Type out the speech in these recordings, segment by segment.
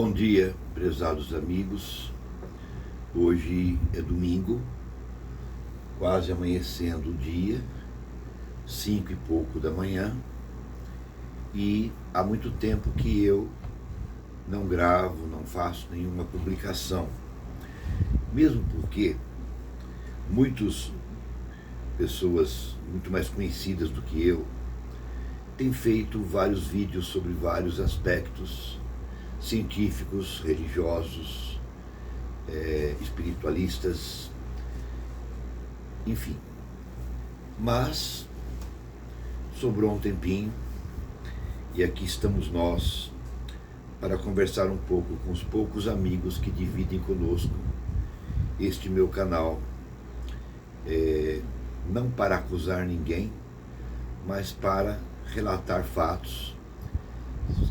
Bom dia, prezados amigos. Hoje é domingo, quase amanhecendo o dia, 5 e pouco da manhã, e há muito tempo que eu não gravo, não faço nenhuma publicação, mesmo porque muitas pessoas muito mais conhecidas do que eu têm feito vários vídeos sobre vários aspectos científicos, religiosos, espiritualistas, enfim. Mas sobrou um tempinho e aqui estamos nós para conversar um pouco com os poucos amigos que dividem conosco este meu canal, não para acusar ninguém, mas para relatar fatos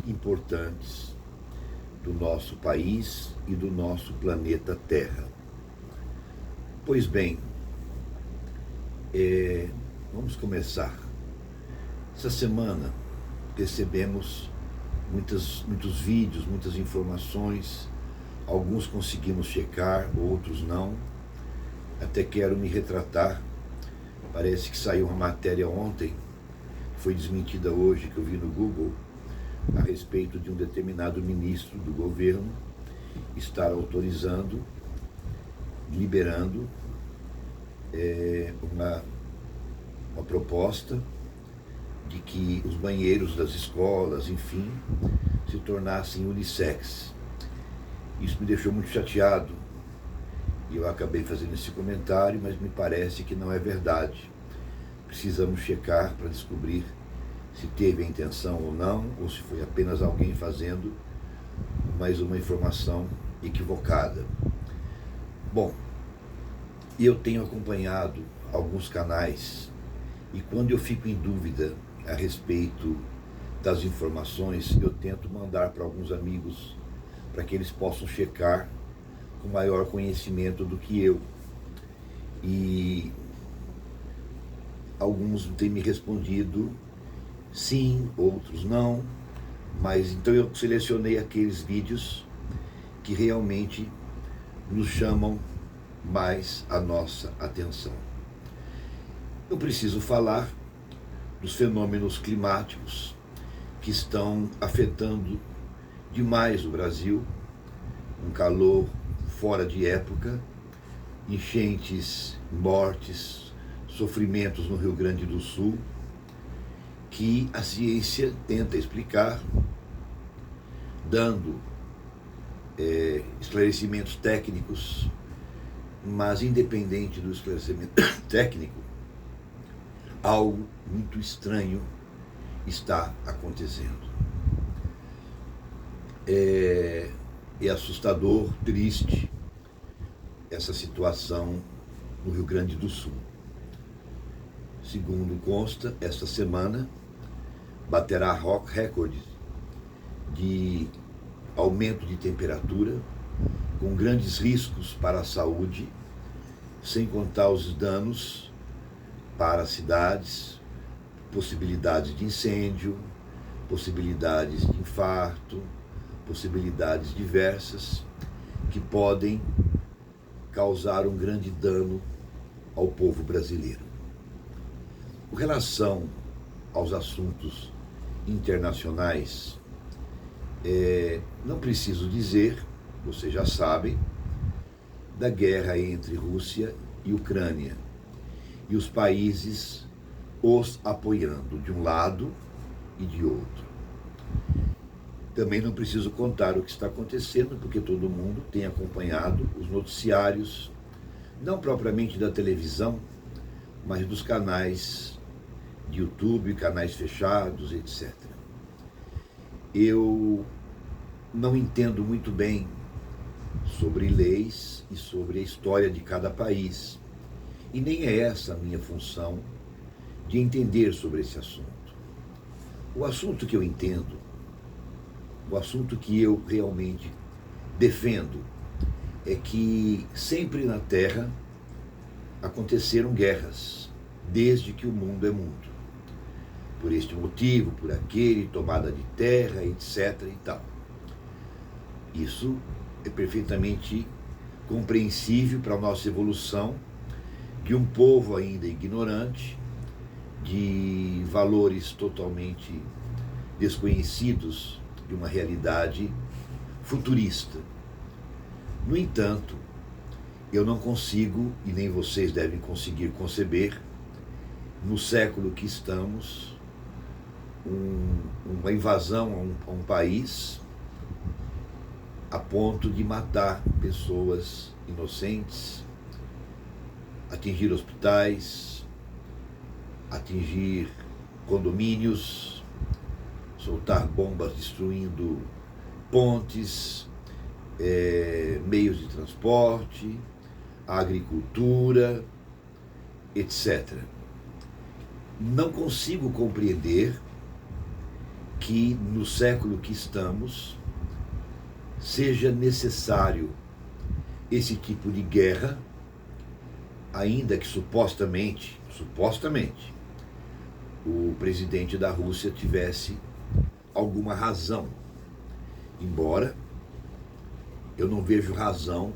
importantes do nosso país e do nosso planeta Terra. Pois bem, vamos começar. Essa semana recebemos muitos vídeos, muitas informações, alguns conseguimos checar, outros não. Até quero me retratar, parece que saiu uma matéria ontem, foi desmentida hoje, que eu vi no Google, a respeito de um determinado ministro do governo estar autorizando, liberando uma proposta de que os banheiros das escolas, enfim, se tornassem unissex. Isso me deixou muito chateado e eu acabei fazendo esse comentário, mas me parece que não é verdade. Precisamos checar para descobrir se teve a intenção ou não, ou se foi apenas alguém fazendo mais uma informação equivocada. Bom, eu tenho acompanhado alguns canais e quando eu fico em dúvida a respeito das informações, eu tento mandar para alguns amigos para que eles possam checar com maior conhecimento do que eu. E alguns têm me respondido sim, outros não, mas então eu selecionei aqueles vídeos que realmente nos chamam mais a nossa atenção. Eu preciso falar dos fenômenos climáticos que estão afetando demais o Brasil, um calor fora de época, enchentes, mortes, sofrimentos no Rio Grande do Sul, que a ciência tenta explicar, dando esclarecimentos técnicos, mas independente do esclarecimento técnico, algo muito estranho está acontecendo. É assustador, triste, essa situação no Rio Grande do Sul. Segundo consta, esta semana baterá recordes de aumento de temperatura, com grandes riscos para a saúde, sem contar os danos para as cidades, possibilidades de incêndio, possibilidades de infarto, possibilidades diversas que podem causar um grande dano ao povo brasileiro. Com relação aos assuntos internacionais, não preciso dizer, vocês já sabem, da guerra entre Rússia e Ucrânia e os países os apoiando de um lado e de outro. Também não preciso contar o que está acontecendo, porque todo mundo tem acompanhado os noticiários, não propriamente da televisão, mas dos canais de YouTube, canais fechados, etc. Eu não entendo muito bem sobre leis e sobre a história de cada país, e nem é essa a minha função de entender sobre esse assunto. O assunto que eu entendo, o assunto que eu realmente defendo, é que sempre na Terra aconteceram guerras, desde que o mundo é mundo. Por este motivo, por aquele, tomada de terra, etc. e tal. Isso é perfeitamente compreensível para a nossa evolução, de um povo ainda ignorante, de valores totalmente desconhecidos de uma realidade futurista. No entanto, eu não consigo, e nem vocês devem conseguir conceber, no século que estamos, uma invasão a um país a ponto de matar pessoas inocentes, atingir hospitais, atingir condomínios, soltar bombas destruindo pontes, meios de transporte, a agricultura, etc. Não consigo compreender que no século que estamos seja necessário esse tipo de guerra, ainda que supostamente, o presidente da Rússia tivesse alguma razão, embora eu não vejo razão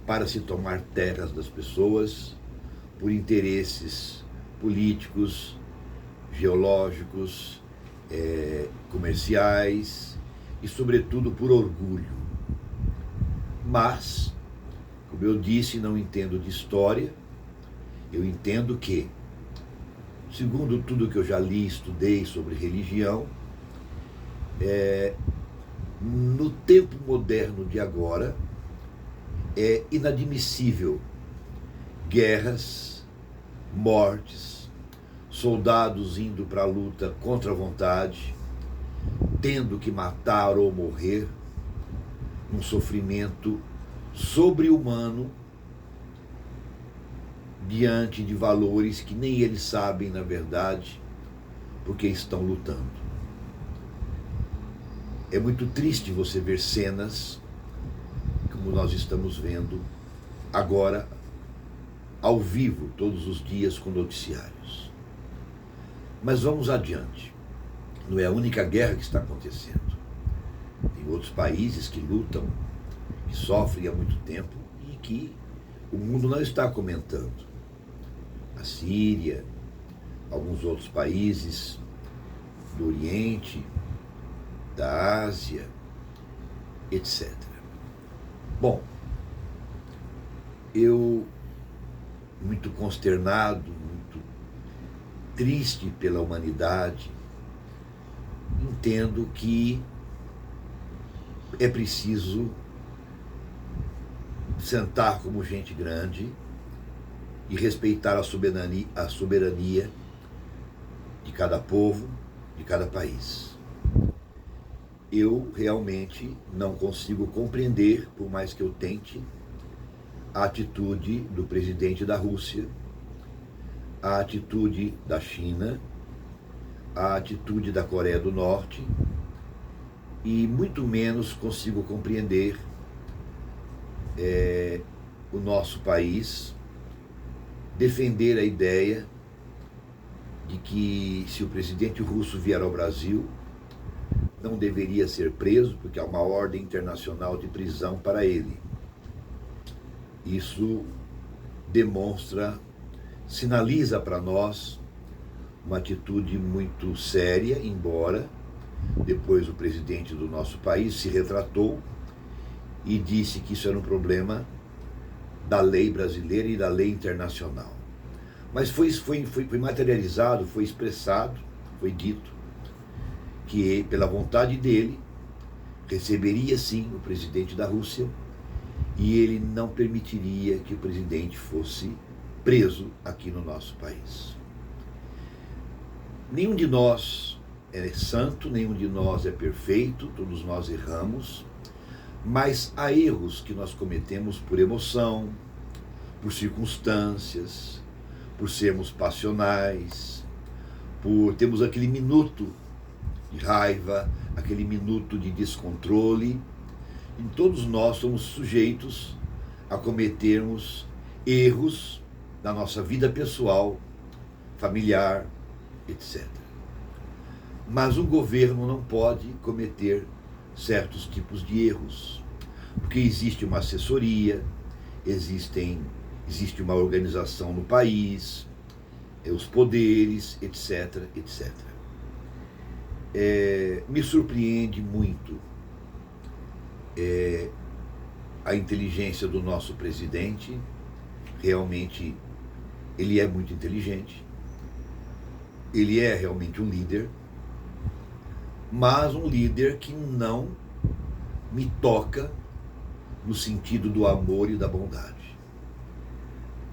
para se tomar terras das pessoas por interesses políticos, geológicos, comerciais e, sobretudo, por orgulho. Mas, como eu disse, não entendo de história, eu entendo que, segundo tudo que eu já li e estudei sobre religião, no tempo moderno de agora, é inadmissível guerras, mortes, soldados indo para a luta contra a vontade, tendo que matar ou morrer, um sofrimento sobre-humano diante de valores que nem eles sabem, na verdade, porque estão lutando. É muito triste você ver cenas como nós estamos vendo agora, ao vivo, todos os dias com noticiários. Mas vamos adiante. Não é a única guerra que está acontecendo. Tem outros países que lutam, que sofrem há muito tempo e que o mundo não está comentando. A Síria, alguns outros países do Oriente, da Ásia, etc. Bom, eu, muito consternado, muito triste pela humanidade, entendo que é preciso sentar como gente grande e respeitar a soberania de cada povo, de cada país. Eu realmente não consigo compreender, por mais que eu tente, a atitude do presidente da Rússia, a atitude da China, a atitude da Coreia do Norte, e muito menos consigo compreender o nosso país defender a ideia de que, se o presidente russo vier ao Brasil, não deveria ser preso, porque há uma ordem internacional de prisão para ele. Isso sinaliza para nós uma atitude muito séria, embora depois o presidente do nosso país se retratou e disse que isso era um problema da lei brasileira e da lei internacional. Mas foi materializado, foi expressado, foi dito que, pela vontade dele, receberia sim o presidente da Rússia e ele não permitiria que o presidente fosse preso aqui no nosso país. Nenhum de nós é santo, nenhum de nós é perfeito, todos nós erramos, mas há erros que nós cometemos por emoção, por circunstâncias, por sermos passionais, por termos aquele minuto de raiva, aquele minuto de descontrole. E todos nós somos sujeitos a cometermos erros na nossa vida pessoal, familiar, etc. Mas um governo não pode cometer certos tipos de erros, porque existe uma assessoria, existe uma organização no país, os poderes, etc, etc. Me surpreende muito a inteligência do nosso presidente. Realmente ele é muito inteligente, ele é realmente um líder, mas um líder que não me toca no sentido do amor e da bondade.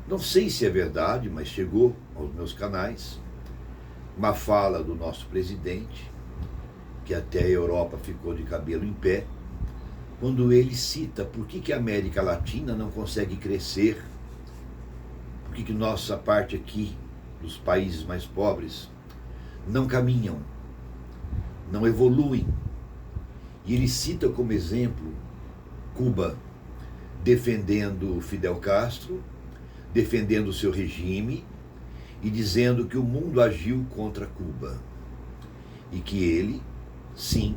Não sei se é verdade, mas chegou aos meus canais uma fala do nosso presidente, que até a Europa ficou de cabelo em pé, quando ele cita por que a América Latina não consegue crescer, por que nossa parte aqui, dos países mais pobres, não caminham, não evoluem. E ele cita como exemplo Cuba, defendendo Fidel Castro, defendendo o seu regime e dizendo que o mundo agiu contra Cuba e que ele, sim,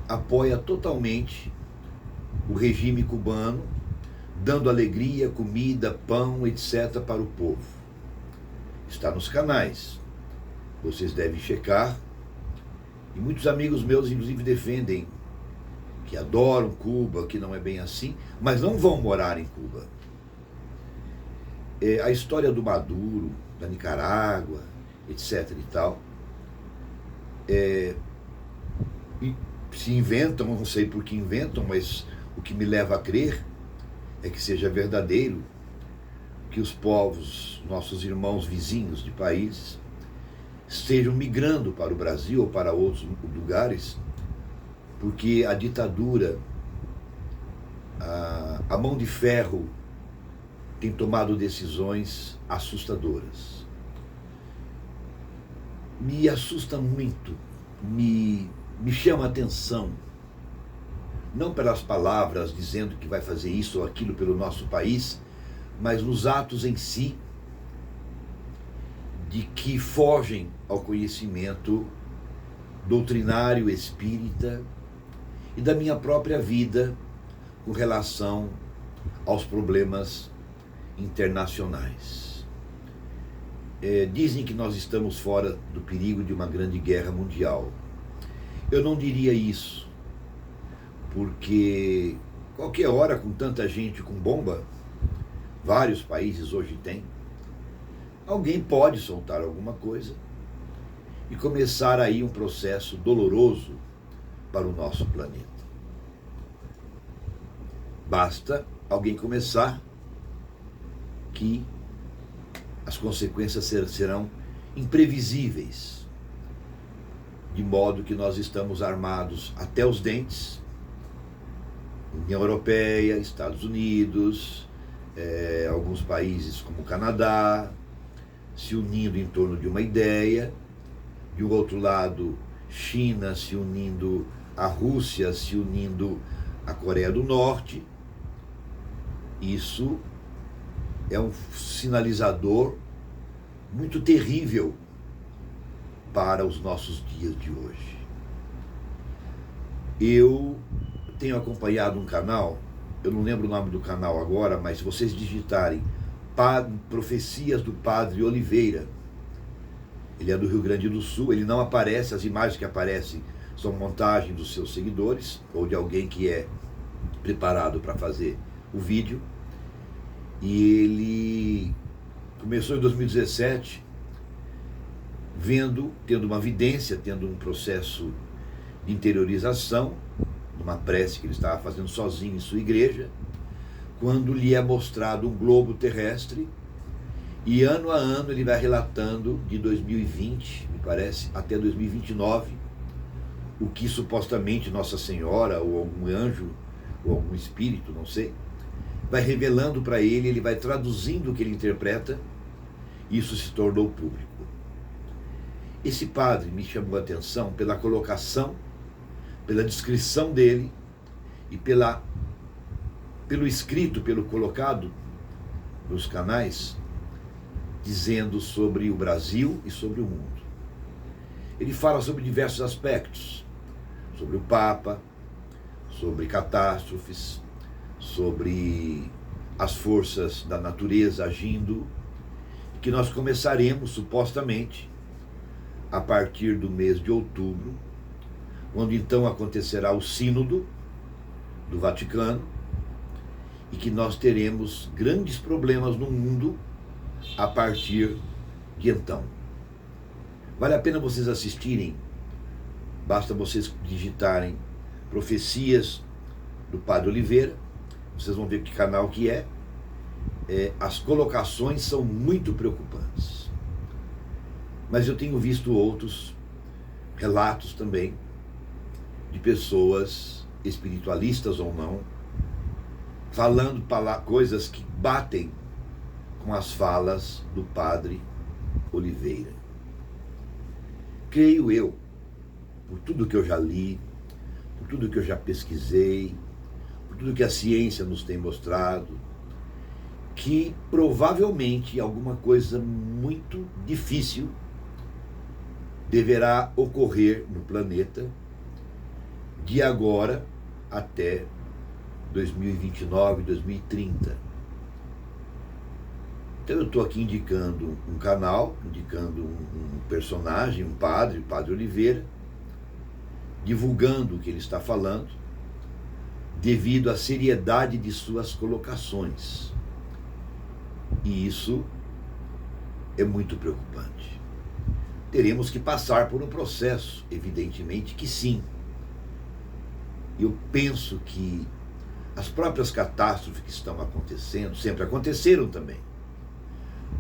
apoia totalmente o regime cubano, dando alegria, comida, pão, etc. para o povo. Está nos canais, vocês devem checar, e muitos amigos meus inclusive defendem, que adoram Cuba, que não é bem assim, mas não vão morar em Cuba. A história do Maduro, da Nicarágua, etc. e tal, se inventam, não sei por que inventam, mas o que me leva a crer é que seja verdadeiro, que os povos, nossos irmãos vizinhos de países, estejam migrando para o Brasil ou para outros lugares, porque a ditadura, a mão de ferro, tem tomado decisões assustadoras. Me assusta muito, me chama a atenção, não pelas palavras dizendo que vai fazer isso ou aquilo pelo nosso país, mas nos atos em si, de que fogem ao conhecimento doutrinário espírita e da minha própria vida com relação aos problemas internacionais. Dizem que nós estamos fora do perigo de uma grande guerra mundial. Eu não diria isso, porque qualquer hora, com tanta gente com bomba, vários países hoje têm, alguém pode soltar alguma coisa e começar aí um processo doloroso para o nosso planeta. Basta alguém começar, que as consequências serão imprevisíveis, de modo que nós estamos armados até os dentes, União Europeia, Estados Unidos, alguns países como o Canadá, se unindo em torno de uma ideia, de um outro lado, China se unindo à Rússia, se unindo à Coreia do Norte. Isso é um sinalizador muito terrível para os nossos dias de hoje. Eu tenho acompanhado um canal, eu não lembro o nome do canal agora, mas se vocês digitarem Profecias do Padre Oliveira, ele é do Rio Grande do Sul, ele não aparece, as imagens que aparecem são montagem dos seus seguidores, ou de alguém que é preparado para fazer o vídeo. E ele começou em 2017, tendo uma vidência, tendo um processo de interiorização, numa prece que ele estava fazendo sozinho em sua igreja, quando lhe é mostrado um globo terrestre, e ano a ano ele vai relatando, de 2020, me parece, até 2029, o que supostamente Nossa Senhora, ou algum anjo, ou algum espírito, não sei, vai revelando para ele, ele vai traduzindo o que ele interpreta, e isso se tornou público. Esse padre me chamou a atenção pela colocação, pela descrição dele, e pelo escrito, pelo colocado nos canais, dizendo sobre o Brasil e sobre o mundo. Ele fala sobre diversos aspectos, sobre o Papa, sobre catástrofes, sobre as forças da natureza agindo, que nós começaremos, supostamente, a partir do mês de outubro, quando então acontecerá o Sínodo do Vaticano, e que nós teremos grandes problemas no mundo a partir de então. Vale a pena vocês assistirem, basta vocês digitarem Profecias do Padre Oliveira, vocês vão ver que canal que é. As colocações são muito preocupantes. Mas eu tenho visto outros relatos também de pessoas, espiritualistas ou não, falando coisas que batem com as falas do Padre Oliveira. Creio eu, por tudo que eu já li, por tudo que eu já pesquisei, por tudo que a ciência nos tem mostrado, que provavelmente alguma coisa muito difícil deverá ocorrer no planeta de agora até 2029, 2030. Então eu estou aqui indicando um canal, indicando um personagem, um padre, o Padre Oliveira, divulgando o que ele está falando, devido à seriedade de suas colocações. E isso é muito preocupante. Teremos que passar por um processo, evidentemente que sim. Eu penso que as próprias catástrofes que estão acontecendo, sempre aconteceram também,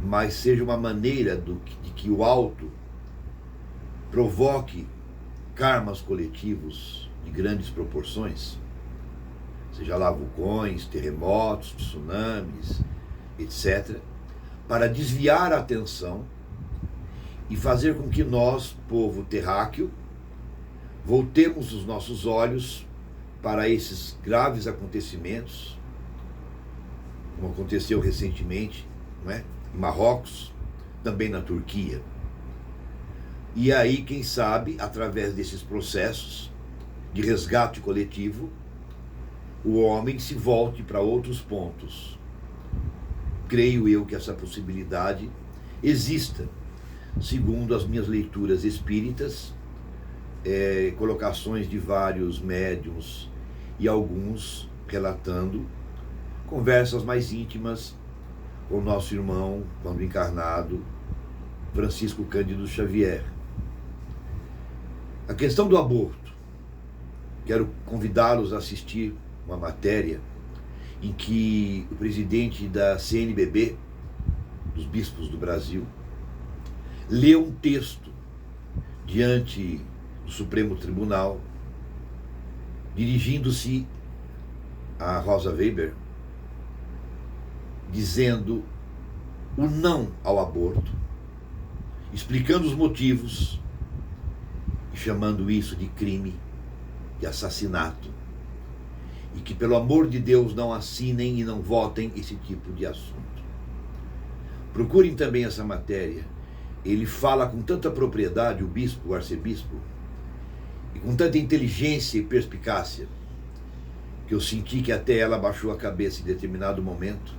mas seja uma maneira de que o alto provoque karmas coletivos de grandes proporções, seja lá vulcões, terremotos, tsunamis, etc., para desviar a atenção e fazer com que nós, povo terráqueo, voltemos os nossos olhos para esses graves acontecimentos, como aconteceu recentemente, não é? Em Marrocos, também na Turquia. E aí, quem sabe, através desses processos de resgate coletivo, o homem se volte para outros pontos. Creio eu que essa possibilidade exista, segundo as minhas leituras espíritas, colocações de vários médiuns e alguns relatando conversas mais íntimas com o nosso irmão, quando encarnado, Francisco Cândido Xavier. A questão do aborto, quero convidá-los a assistir uma matéria em que o presidente da CNBB, dos bispos do Brasil, leu um texto diante do Supremo Tribunal, dirigindo-se a Rosa Weber, dizendo o não ao aborto, explicando os motivos e chamando isso de crime, de assassinato, e que, pelo amor de Deus, não assinem e não votem esse tipo de assunto. Procurem também essa matéria. Ele fala com tanta propriedade, o bispo, o arcebispo, e com tanta inteligência e perspicácia, que eu senti que até ela baixou a cabeça em determinado momento,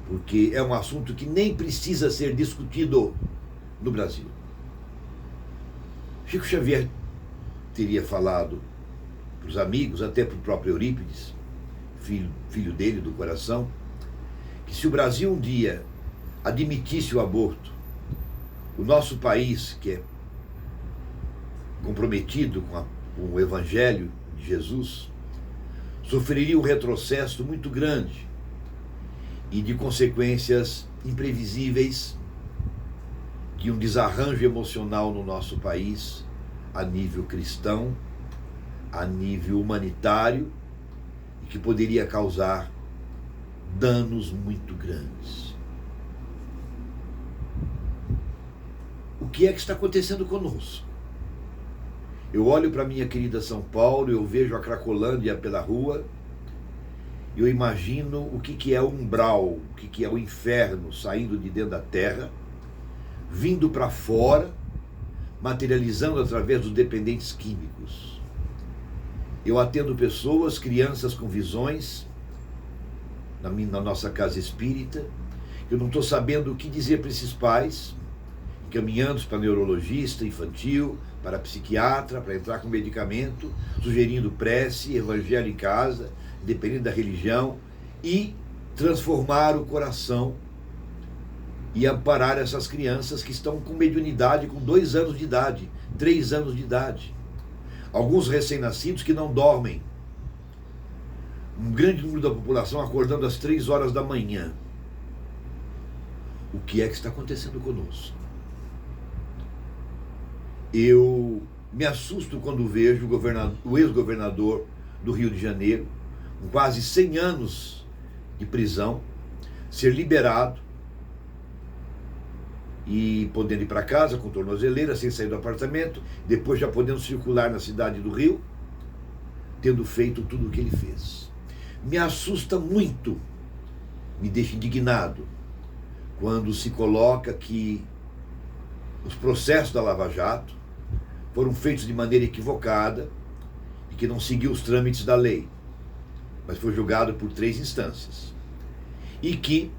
porque é um assunto que nem precisa ser discutido no Brasil. Chico Xavier teria falado para os amigos, até para o próprio Eurípides, filho dele, do coração, que se o Brasil um dia admitisse o aborto, o nosso país, que é comprometido com o Evangelho de Jesus, sofreria um retrocesso muito grande e de consequências imprevisíveis de um desarranjo emocional no nosso país, a nível cristão, a nível humanitário, e que poderia causar danos muito grandes. O que é que está acontecendo conosco? Eu olho para minha querida São Paulo, eu vejo a Cracolândia pela rua, eu imagino o que é o umbral, o que é o inferno saindo de dentro da terra, vindo para fora, materializando através dos dependentes químicos. Eu atendo pessoas, crianças com visões, na nossa casa espírita. Eu não estou sabendo o que dizer para esses pais, encaminhando-os para neurologista infantil, para psiquiatra, para entrar com medicamento, sugerindo prece, evangelho em casa, dependendo da religião, e transformar o coração e amparar essas crianças que estão com mediunidade com 2 anos de idade, 3 anos de idade. Alguns recém-nascidos que não dormem. Um grande número da população acordando às 3 horas da manhã. O que é que está acontecendo conosco? Eu me assusto quando vejo o ex-governador do Rio de Janeiro, com quase 100 anos de prisão, ser liberado e podendo ir para casa com tornozeleira, sem sair do apartamento, depois já podendo circular na cidade do Rio, tendo feito tudo o que ele fez. Me assusta muito, me deixa indignado, quando se coloca que os processos da Lava Jato foram feitos de maneira equivocada e que não seguiu os trâmites da lei, mas foi julgado por 3 instâncias. E que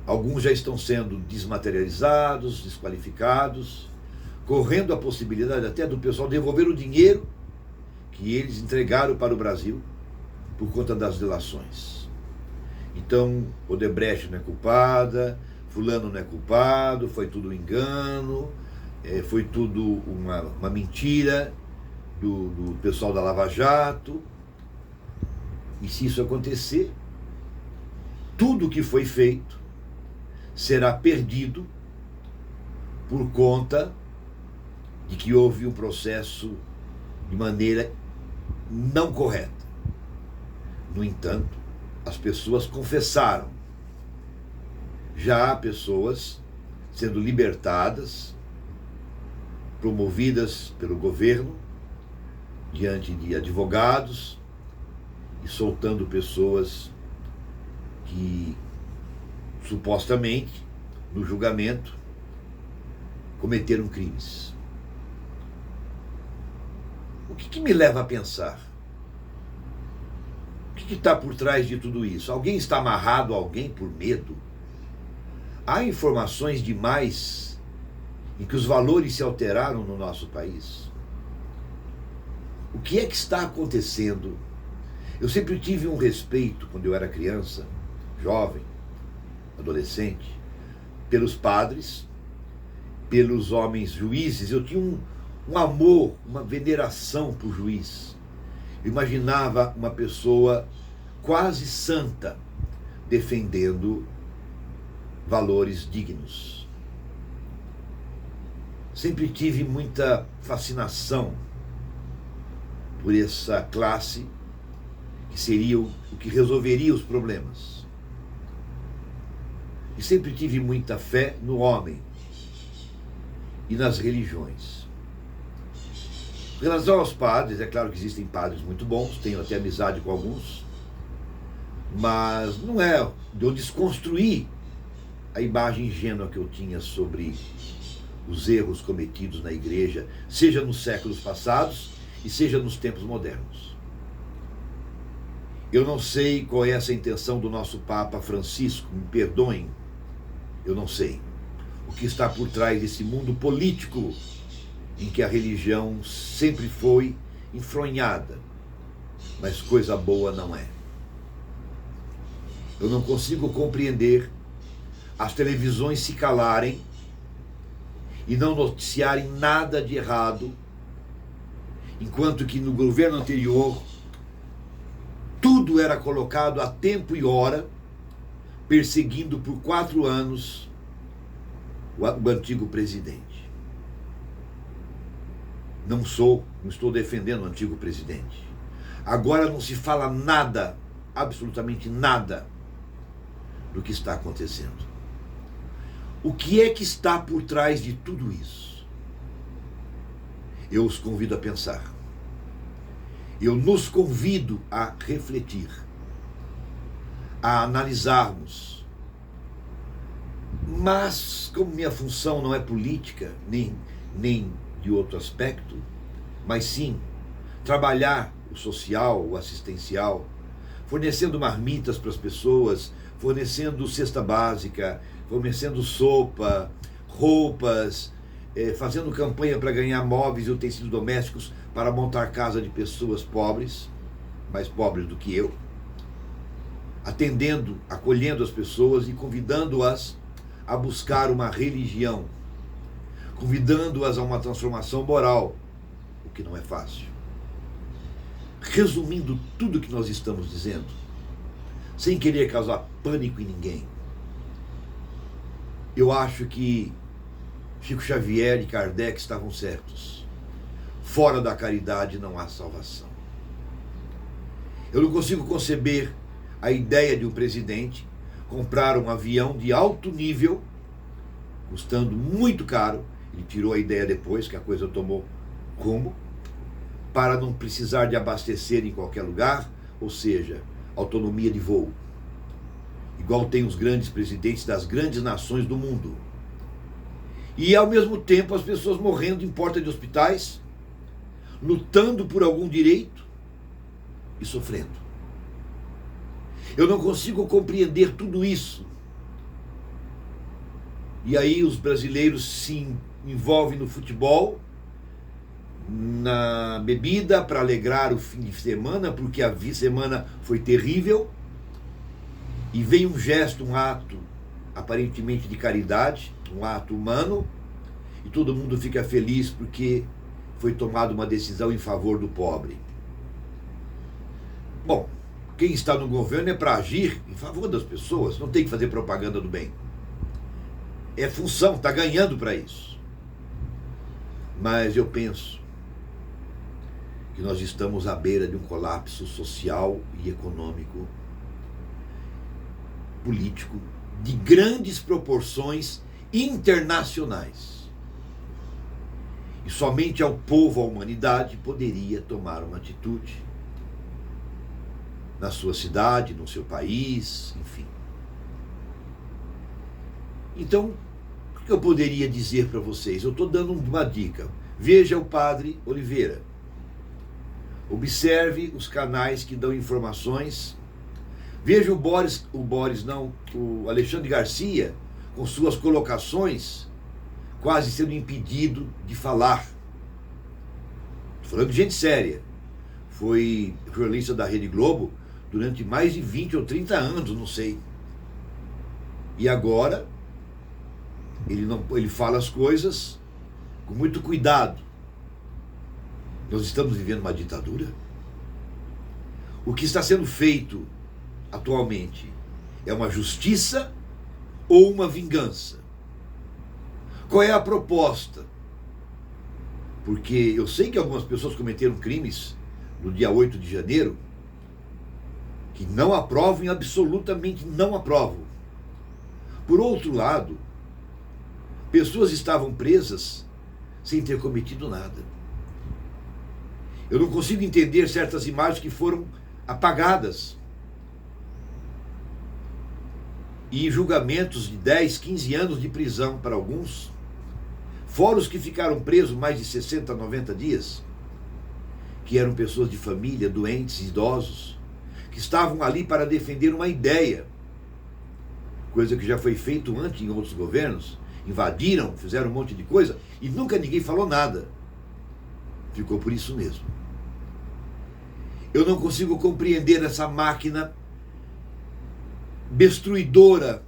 alguns já estão sendo desmaterializados, desqualificados, correndo a possibilidade até do pessoal devolver o dinheiro que eles entregaram para o Brasil por conta das delações. Então, Odebrecht não é culpada, fulano não é culpado, foi tudo engano, foi tudo uma mentira do pessoal da Lava Jato. E se isso acontecer, tudo que foi feito será perdido por conta de que houve um processo de maneira não correta. No entanto, as pessoas confessaram. Já há pessoas sendo libertadas, promovidas pelo governo, diante de advogados, e soltando pessoas que supostamente, no julgamento, cometeram crimes. O que me leva a pensar? O que está por trás de tudo isso? Alguém está amarrado a alguém por medo? Há informações demais em que os valores se alteraram no nosso país? O que é que está acontecendo? Eu sempre tive um respeito, quando eu era criança, jovem, adolescente, pelos padres, pelos homens juízes. Eu tinha um amor, uma veneração por juiz. Eu imaginava uma pessoa quase santa defendendo valores dignos. Sempre tive muita fascinação por essa classe que seria o que resolveria os problemas. E sempre tive muita fé no homem e nas religiões. Em relação aos padres, é claro que existem padres muito bons, tenho até amizade com alguns, mas não é de eu desconstruir a imagem ingênua que eu tinha sobre os erros cometidos na igreja, seja nos séculos passados e seja nos tempos modernos. Eu não sei qual é essa intenção do nosso Papa Francisco, me perdoem, eu não sei o que está por trás desse mundo político em que a religião sempre foi enfronhada, mas coisa boa não é. Eu não consigo compreender as televisões se calarem e não noticiarem nada de errado, enquanto que no governo anterior tudo era colocado a tempo e hora, perseguindo por 4 anos o antigo presidente. Não estou defendendo o antigo presidente. Agora não se fala nada, absolutamente nada, do que está acontecendo. O que é que está por trás de tudo isso? Eu os convido a pensar. Eu nos convido a refletir, a analisarmos. Mas, como minha função não é política, nem de outro aspecto, mas sim trabalhar o social, o assistencial, fornecendo marmitas para as pessoas, fornecendo cesta básica, fornecendo sopa, roupas, fazendo campanha para ganhar móveis e utensílios domésticos para montar casa de pessoas pobres, mais pobres do que eu, atendendo, acolhendo as pessoas e convidando-as a buscar uma religião, convidando-as a uma transformação moral, o que não é fácil. Resumindo tudo o que nós estamos dizendo, sem querer causar pânico em ninguém, eu acho que Chico Xavier e Kardec estavam certos. Fora da caridade não há salvação. Eu não consigo conceber a ideia de um presidente comprar um avião de alto nível, custando muito caro. Ele tirou a ideia depois que a coisa tomou rumo, para não precisar de abastecer em qualquer lugar, ou seja, autonomia de voo. Igual tem os grandes presidentes das grandes nações do mundo. E ao mesmo tempo as pessoas morrendo em porta de hospitais, lutando por algum direito e sofrendo. Eu não consigo compreender tudo isso. E aí os brasileiros se envolvem no futebol, na bebida, para alegrar o fim de semana, porque a semana foi terrível, e vem um gesto, um ato aparentemente de caridade, um ato humano, e todo mundo fica feliz porque foi tomada uma decisão em favor do pobre. Bom, quem está no governo é para agir em favor das pessoas, não tem que fazer propaganda do bem. É função, está ganhando para isso. Mas eu penso que nós estamos à beira de um colapso social e econômico, político, de grandes proporções internacionais. E somente ao povo, à humanidade, poderia tomar uma atitude na sua cidade, no seu país, enfim. Então, o que eu poderia dizer para vocês? Eu estou dando uma dica. Veja o Padre Oliveira. Observe os canais que dão informações. Veja o Alexandre Garcia, com suas colocações, quase sendo impedido de falar. Estou falando de gente séria. Foi jornalista da Rede Globo durante mais de 20 ou 30 anos, não sei. E agora, ele fala as coisas com muito cuidado. Nós estamos vivendo uma ditadura? O que está sendo feito atualmente é uma justiça ou uma vingança? Qual é a proposta? Porque eu sei que algumas pessoas cometeram crimes no dia 8 de janeiro que não aprovam e absolutamente não aprovam. Por outro lado, pessoas estavam presas sem ter cometido nada. Eu não consigo entender certas imagens que foram apagadas. E julgamentos de 10, 15 anos de prisão para alguns, fora os que ficaram presos mais de 60, 90 dias, que eram pessoas de família, doentes, idosos, que estavam ali para defender uma ideia, coisa que já foi feito antes em outros governos, invadiram, fizeram um monte de coisa, e nunca ninguém falou nada. Ficou por isso mesmo. Eu não consigo compreender essa máquina destruidora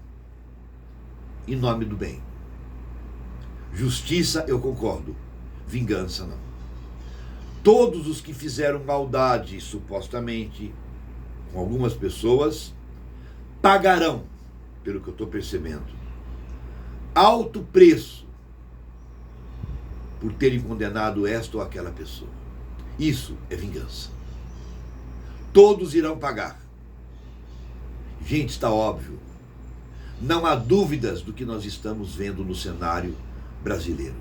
em nome do bem. Justiça, eu concordo. Vingança, não. Todos os que fizeram maldade, supostamente, com algumas pessoas, pagarão, pelo que eu estou percebendo, alto preço por terem condenado esta ou aquela pessoa. Isso é vingança. Todos irão pagar. Gente, está óbvio. Não há dúvidas do que nós estamos vendo no cenário brasileiro.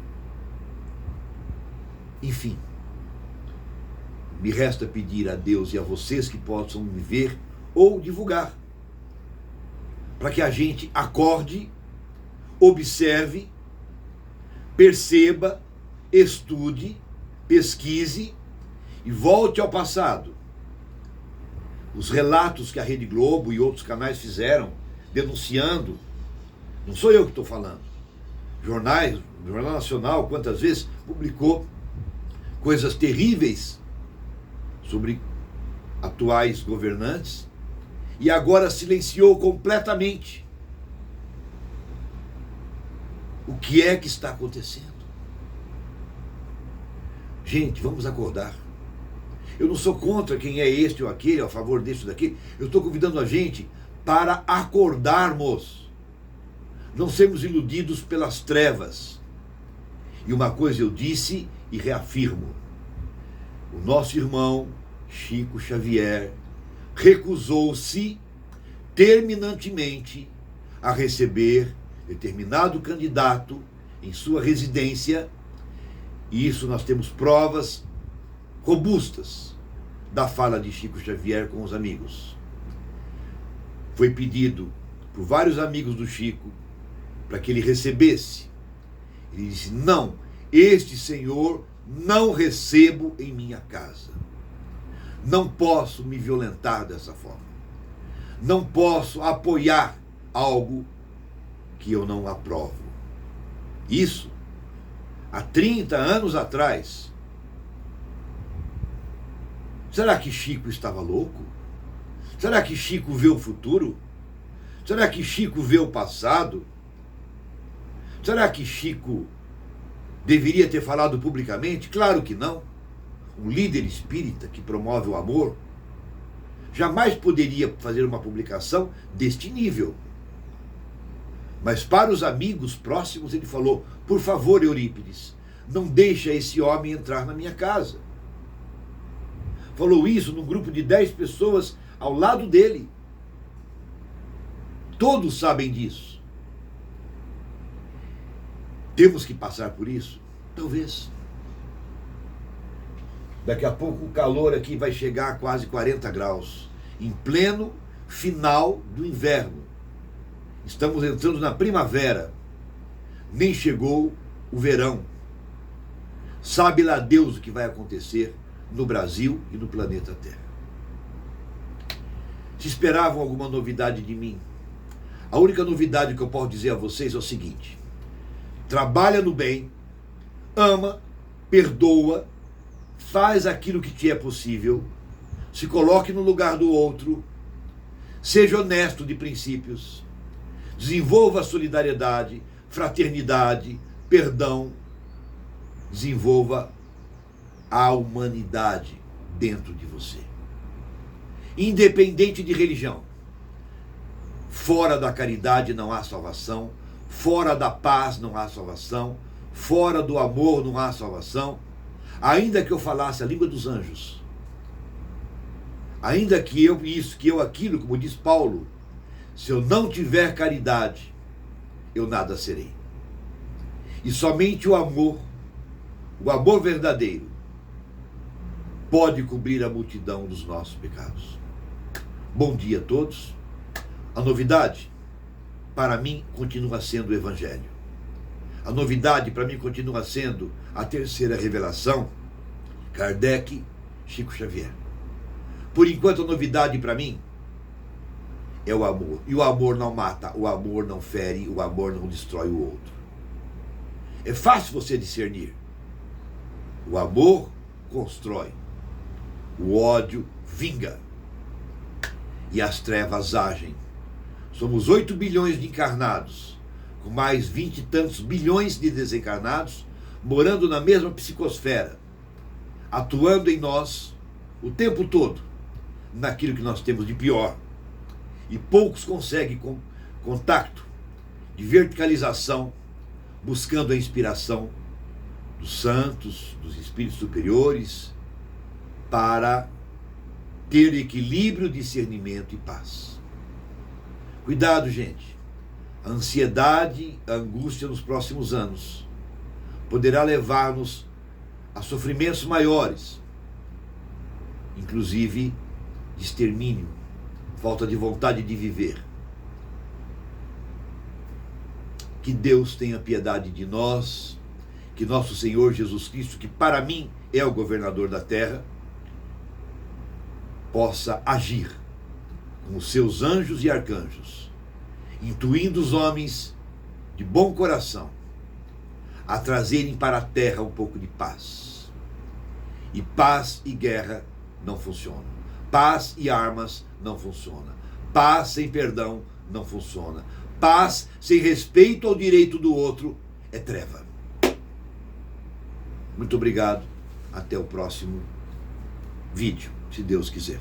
Enfim, me resta pedir a Deus e a vocês que possam me ver ou divulgar, para que a gente acorde, observe, perceba, estude, pesquise e volte ao passado. Os relatos que a Rede Globo e outros canais fizeram, denunciando, não sou eu que estou falando. Jornais, o Jornal Nacional, quantas vezes publicou coisas terríveis sobre atuais governantes e agora silenciou completamente. O que é que está acontecendo? Gente, vamos acordar. Eu não sou contra quem é este ou aquele, a favor deste ou daquele. Eu estou convidando a gente para acordarmos. Não sermos iludidos pelas trevas. E uma coisa eu disse e reafirmo. O nosso irmão Chico Xavier recusou-se terminantemente a receber determinado candidato em sua residência, e isso nós temos provas robustas da fala de Chico Xavier com os amigos. Foi pedido por vários amigos do Chico para que ele recebesse. Ele disse: não, este senhor não recebo em minha casa. Não posso me violentar dessa forma. Não posso apoiar algo que eu não aprovo. Isso, há 30 anos atrás. Será que Chico estava louco? Será que Chico vê o futuro? Será que Chico vê o passado? Será que Chico deveria ter falado publicamente? Claro que não. Um líder espírita que promove o amor jamais poderia fazer uma publicação deste nível. Mas para os amigos próximos ele falou: por favor, Eurípides, não deixa esse homem entrar na minha casa. Falou isso num grupo de 10 pessoas ao lado dele. Todos sabem disso. Temos que passar por isso? Talvez. Daqui a pouco o calor aqui vai chegar a quase 40 graus, em pleno final do inverno. Estamos entrando na primavera. Nem chegou o verão. Sabe lá Deus o que vai acontecer no Brasil e no planeta Terra. Se esperavam alguma novidade de mim, a única novidade que eu posso dizer a vocês é o seguinte: trabalha no bem, ama, perdoa, faz aquilo que te é possível, se coloque no lugar do outro, seja honesto de princípios, desenvolva a solidariedade, fraternidade, perdão, desenvolva a humanidade dentro de você. Independente de religião. Fora da caridade não há salvação, fora da paz não há salvação, fora do amor não há salvação. Ainda que eu falasse a língua dos anjos, ainda que eu isso, que eu aquilo, como diz Paulo, se eu não tiver caridade, eu nada serei. E somente o amor verdadeiro, pode cobrir a multidão dos nossos pecados. Bom dia a todos. A novidade, para mim, continua sendo o Evangelho. A novidade, para mim, continua sendo a terceira revelação, Kardec, Chico Xavier. Por enquanto, a novidade para mim é o amor. E o amor não mata, o amor não fere, o amor não destrói o outro. É fácil você discernir. O amor constrói, o ódio vinga e as trevas agem. Somos 8 bilhões de encarnados, com mais 20 e tantos bilhões de desencarnados, morando na mesma psicosfera, atuando em nós o tempo todo, naquilo que nós temos de pior. E poucos conseguem contato de verticalização, buscando a inspiração dos santos, dos espíritos superiores, para ter equilíbrio, discernimento e paz. Cuidado, gente. A ansiedade, a angústia nos próximos anos poderá levar-nos a sofrimentos maiores, inclusive de extermínio, falta de vontade de viver. Que Deus tenha piedade de nós, que nosso Senhor Jesus Cristo, que para mim é o governador da terra, possa agir com os seus anjos e arcanjos, intuindo os homens de bom coração a trazerem para a terra um pouco de paz. E paz e guerra não funcionam. Paz e armas não funcionam. Paz sem perdão não funciona. Paz sem respeito ao direito do outro é treva. Muito obrigado. Até o próximo vídeo, se Deus quiser.